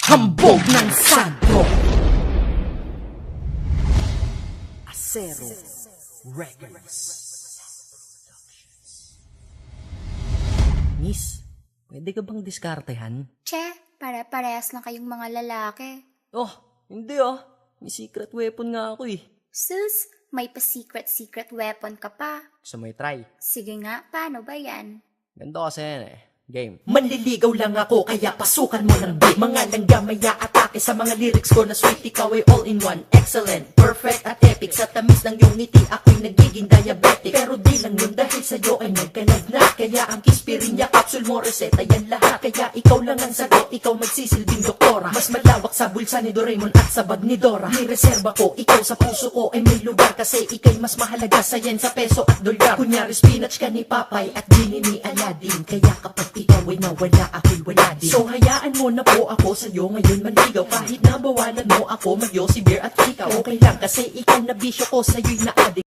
Hambog ng Santo. Acero Records. Miss, pwede ka bang diskartehan? Che, pare-parehas lang kayong mga lalaki. Oh, hindi ah. May secret weapon nga ako eh. Sus, may pa-secret weapon ka pa. Gusto mo i-try? Sige nga, paano ba yan? Ganito kasi yan eh. Game. Manliligaw lang ako kaya pasukan mo ng beat. Mga langga may atake sa mga lyrics ko na sweet. Ikaw ay all in one, excellent, perfect at epic. Sa tamis ng iyong ngiti ako'y nagiging diabetic. Pero di lang yun dahil sa'yo ay nagkanag na. Kaya ang Kispirinya capsule mo reseta yan lahat. Kaya ikaw lang ang sagot, ikaw magsisilbing doktora. Mas malawak sa bulsa ni Doraemon at sa bag ni Dora. May reserba ko, ikaw sa puso ko ay may lugar. Kasi ikay mas mahalaga sa yen sa peso at dolyar. Kunyari spinach ka ni Papay at genie ni Aladdin. Kaya kapag ikaw ay nawala, ako'y wala din. So hayaan mo na po ako sa'yo ngayon manligaw. Kahit nabawalan mo ako, magyo si Beer at ikaw. Okay lang kasi ikaw na bisyo ko sa'yo'y na-addict.